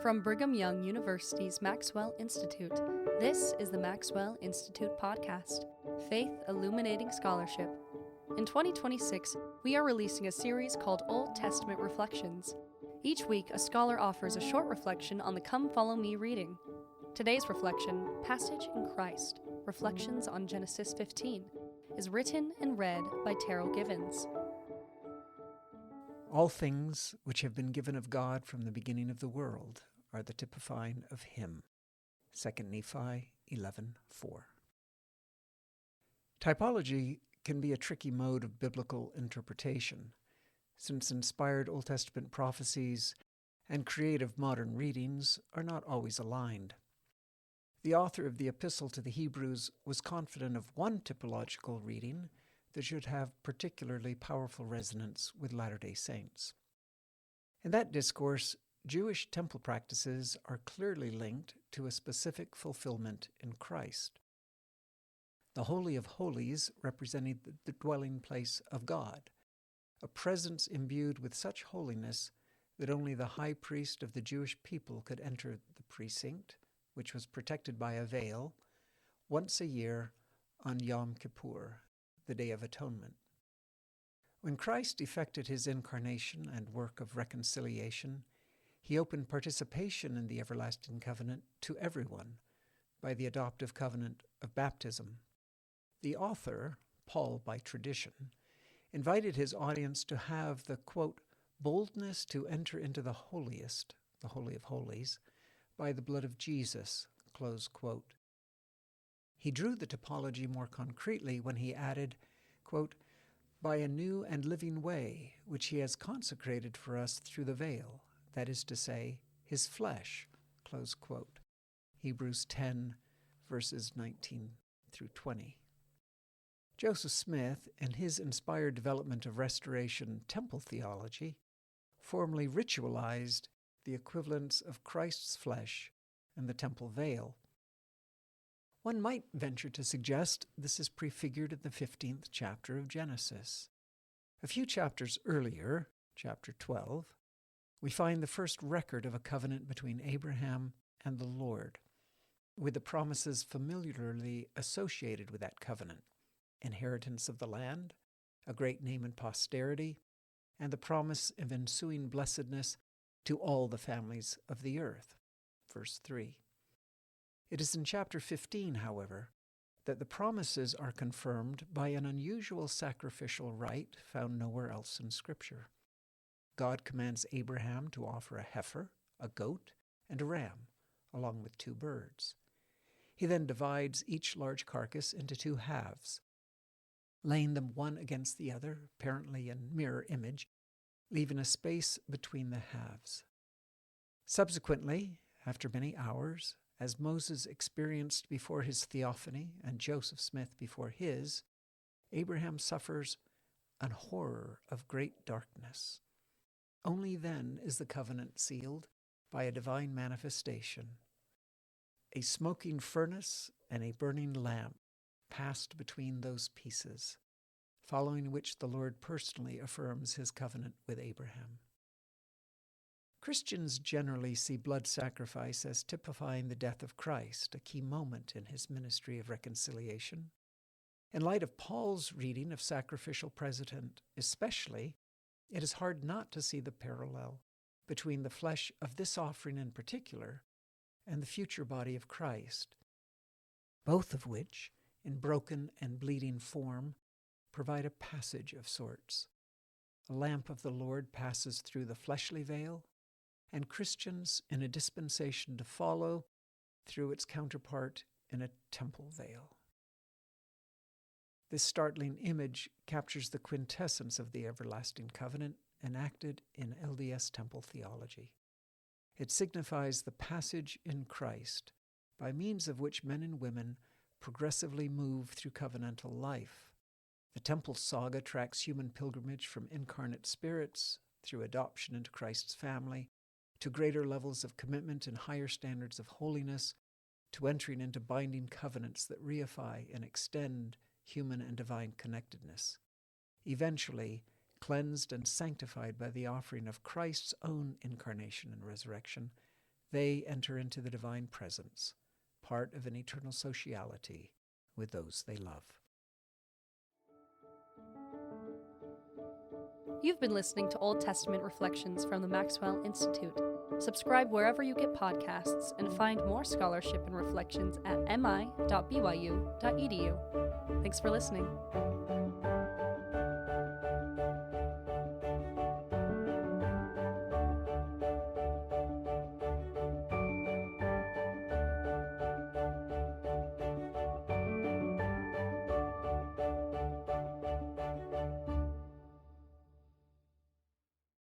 From Brigham Young University's Maxwell Institute, this is the Maxwell Institute Podcast, Faith Illuminating Scholarship. In 2026, we are releasing a series called Old Testament Reflections. Each week, a scholar offers a short reflection on the Come Follow Me reading. Today's reflection, Passage in Christ, Reflections on Genesis 15, is written and read by Terryl Givens. All things which have been given of God from the beginning of the world are the typifying of Him. 2 Nephi 11:4. Typology can be a tricky mode of biblical interpretation, since inspired Old Testament prophecies and creative modern readings are not always aligned. The author of the Epistle to the Hebrews was confident of one typological reading that should have particularly powerful resonance with Latter-day Saints. In that discourse, Jewish temple practices are clearly linked to a specific fulfillment in Christ. The Holy of Holies represented the dwelling place of God, a presence imbued with such holiness that only the high priest of the Jewish people could enter the precinct, which was protected by a veil, once a year on Yom Kippur, the Day of Atonement. When Christ effected his incarnation and work of reconciliation, he opened participation in the everlasting covenant to everyone by the adoptive covenant of baptism. The author, Paul by tradition, invited his audience to have the, quote, boldness to enter into the holiest, the Holy of Holies, by the blood of Jesus, close quote. He drew the typology more concretely when he added, quote, by a new and living way, which he has consecrated for us through the veil, that is to say, his flesh, close quote. Hebrews 10, verses 19 through 20. Joseph Smith, in his inspired development of Restoration temple theology, formally ritualized the equivalence of Christ's flesh and the temple veil. One might venture to suggest this is prefigured in the 15th chapter of Genesis. A few chapters earlier, chapter 12, we find the first record of a covenant between Abraham and the Lord, with the promises familiarly associated with that covenant: inheritance of the land, a great name and posterity, and the promise of ensuing blessedness to all the families of the earth. Verse 3. It is in chapter 15, however, that the promises are confirmed by an unusual sacrificial rite found nowhere else in Scripture. God commands Abraham to offer a heifer, a goat, and a ram, along with 2 birds. He then divides each large carcass into 2 halves, laying them one against the other, apparently in mirror image, leaving a space between the halves. Subsequently, after many hours, as Moses experienced before his theophany and Joseph Smith before his, Abraham suffers an horror of great darkness. Only then is the covenant sealed by a divine manifestation. A smoking furnace and a burning lamp passed between those pieces, following which the Lord personally affirms his covenant with Abraham. Christians generally see blood sacrifice as typifying the death of Christ, a key moment in his ministry of reconciliation. In light of Paul's reading of sacrificial precedent especially, it is hard not to see the parallel between the flesh of this offering in particular and the future body of Christ, both of which, in broken and bleeding form, provide a passage of sorts. The lamp of the Lord passes through the fleshly veil, and Christians in a dispensation to follow through its counterpart in a temple veil. This startling image captures the quintessence of the everlasting covenant enacted in LDS temple theology. It signifies the passage in Christ, by means of which men and women progressively move through covenantal life. The temple saga tracks human pilgrimage from incarnate spirits through adoption into Christ's family, to greater levels of commitment and higher standards of holiness, to entering into binding covenants that reify and extend human and divine connectedness. Eventually, cleansed and sanctified by the offering of Christ's own incarnation and resurrection, they enter into the divine presence, part of an eternal sociality with those they love. You've been listening to Old Testament Reflections from the Maxwell Institute. Subscribe wherever you get podcasts and find more scholarship and reflections at mi.byu.edu. Thanks for listening.